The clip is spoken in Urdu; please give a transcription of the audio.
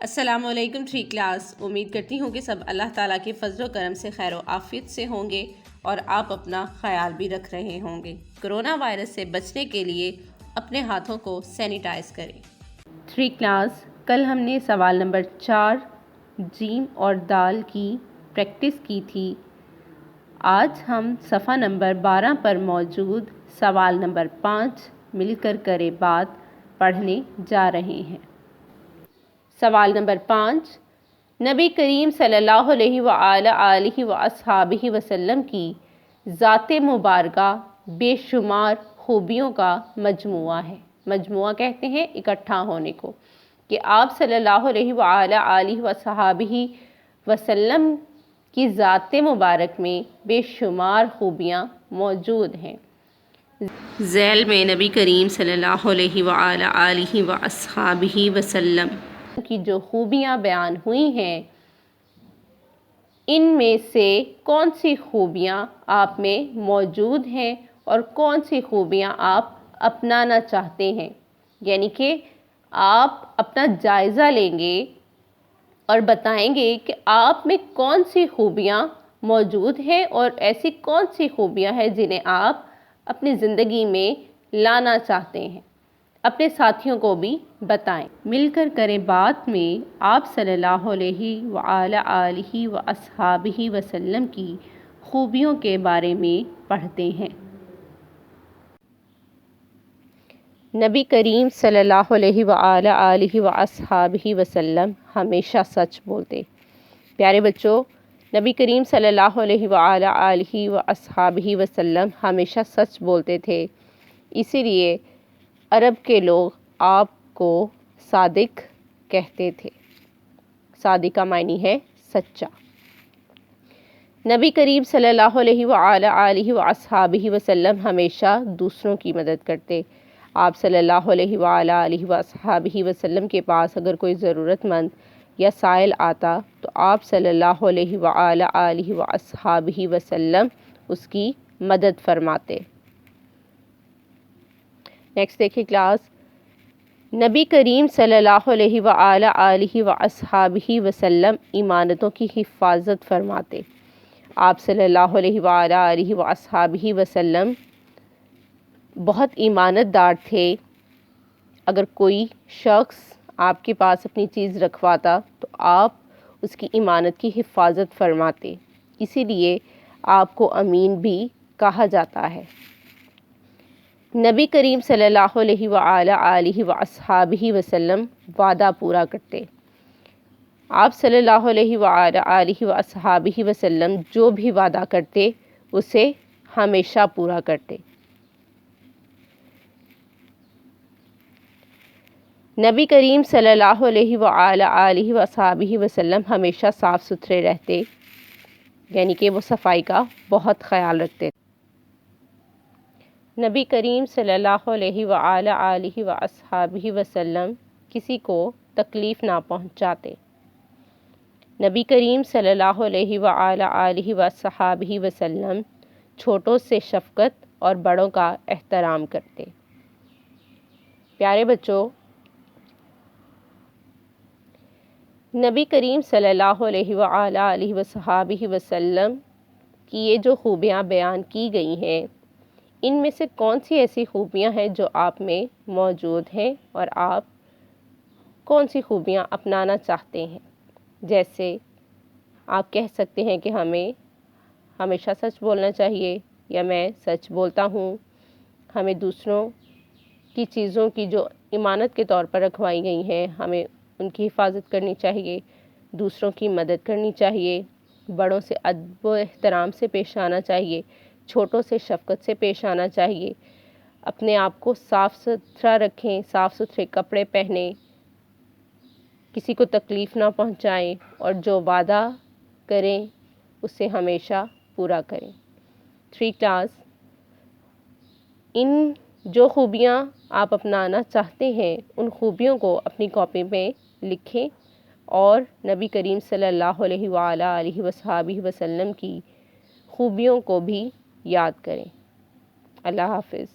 السلام علیکم تھری کلاس، امید کرتی ہوں کہ سب اللہ تعالیٰ کے فضل و کرم سے خیر و عافیت سے ہوں گے اور آپ اپنا خیال بھی رکھ رہے ہوں گے۔ کرونا وائرس سے بچنے کے لیے اپنے ہاتھوں کو سینیٹائز کریں۔ تھری کلاس، کل ہم نے سوال نمبر 4 جیم اور دال کی پریکٹس کی تھی۔ آج ہم صفحہ نمبر 12 پر موجود سوال نمبر 5 مل کر کرے بات پڑھنے جا رہے ہیں۔ سوال نمبر 5، نبی کریم صلی اللہ علیہ وآلہ وآصحابہ وسلم کی ذات مبارکہ بے شمار خوبیوں کا مجموعہ ہے۔ مجموعہ کہتے ہیں اکٹھا ہونے کو، کہ آپ صلی اللہ علیہ وآلہ وآصحابہ وسلم کی ذات مبارک میں بے شمار خوبیاں موجود ہیں۔ ذیل میں نبی کریم صلی اللہ علیہ وآلہ وآصحابہ وسلم کی جو خوبیاں بیان ہوئی ہیں، ان میں سے کون سی خوبیاں آپ میں موجود ہیں اور کون سی خوبیاں آپ اپنانا چاہتے ہیں، یعنی کہ آپ اپنا جائزہ لیں گے اور بتائیں گے کہ آپ میں کون سی خوبیاں موجود ہیں اور ایسی کون سی خوبیاں ہیں جنہیں آپ اپنی زندگی میں لانا چاہتے ہیں۔ اپنے ساتھیوں کو بھی بتائیں۔ مل کر کریں بات میں آپ صلی اللہ علیہ وآلہ وآصحابہ وسلم کی خوبیوں کے بارے میں پڑھتے ہیں۔ نبی کریم صلی اللہ علیہ وآلہ وآصحابہ وسلم ہمیشہ سچ بولتے۔ پیارے بچوں، نبی کریم صلی اللہ علیہ وآلہ وآصحابہ وسلم ہمیشہ سچ بولتے تھے، اسی لیے عرب کے لوگ آپ کو صادق کہتے تھے۔ صادق کا معنی ہے سچا۔ نبی کریم صلی اللہ علیہ وآلہ وآصحابہ وسلم ہمیشہ دوسروں کی مدد کرتے۔ آپ صلی اللہ علیہ وآلہ وآصحابہ وسلم کے پاس اگر کوئی ضرورت مند یا سائل آتا تو آپ صلی اللہ علیہ وآلہ وآصحابہ وسلم اس کی مدد فرماتے۔ نیکسٹ دیکھیں کلاس، نبی کریم صلی اللہ علیہ وآلہ وآصحابہ وسلم امانتوں کی حفاظت فرماتے۔ آپ صلی اللہ علیہ وآلہ وآصحابہ وسلم بہت امانت دار تھے۔ اگر کوئی شخص آپ کے پاس اپنی چیز رکھواتا تو آپ اس کی امانت کی حفاظت فرماتے، اسی لیے آپ کو امین بھی کہا جاتا ہے۔ نبی کریم صلی اللہ علیہ وآلہ وآصحابہ وسلم وعدہ پورا کرتے۔ آپ صلی اللہ علیہ وآلہ وآصحابہ وسلم جو بھی وعدہ کرتے اسے ہمیشہ پورا کرتے۔ نبی کریم صلی اللہ علیہ وآلہ وآصحابہ وسلم ہمیشہ صاف ستھرے رہتے، یعنی کہ وہ صفائی کا بہت خیال رکھتے۔ نبی کریم صلی اللہ علیہ وآلہ وآصحابہ وسلم کسی کو تکلیف نہ پہنچاتے۔ نبی کریم صلی اللہ علیہ وآلہ وآصحابہ وسلم چھوٹوں سے شفقت اور بڑوں کا احترام کرتے۔ پیارے بچوں، نبی کریم صلی اللہ علیہ وآلہ وآصحابہ وسلم کی یہ جو خوبیاں بیان کی گئی ہیں، ان میں سے کون سی ایسی خوبیاں ہیں جو آپ میں موجود ہیں اور آپ کون سی خوبیاں اپنانا چاہتے ہیں؟ جیسے آپ کہہ سکتے ہیں کہ ہمیں ہمیشہ سچ بولنا چاہیے، یا میں سچ بولتا ہوں۔ ہمیں دوسروں کی چیزوں کی جو امانت کے طور پر رکھوائی گئی ہیں، ہمیں ان کی حفاظت کرنی چاہیے، دوسروں کی مدد کرنی چاہیے، بڑوں سے ادب و احترام سے پیش آنا چاہیے، چھوٹوں سے شفقت سے پیش آنا چاہیے، اپنے آپ کو صاف ستھرا رکھیں، صاف ستھرے کپڑے پہنیں، کسی کو تکلیف نہ پہنچائیں، اور جو وعدہ کریں اسے ہمیشہ پورا کریں۔ تھری کلاس، ان جو خوبیاں آپ اپنانا چاہتے ہیں ان خوبیوں کو اپنی کاپی میں لکھیں اور نبی کریم صلی اللہ علیہ وآلہ وآصحابہ وسلم کی خوبیوں کو بھی یاد کریں۔ اللہ حافظ۔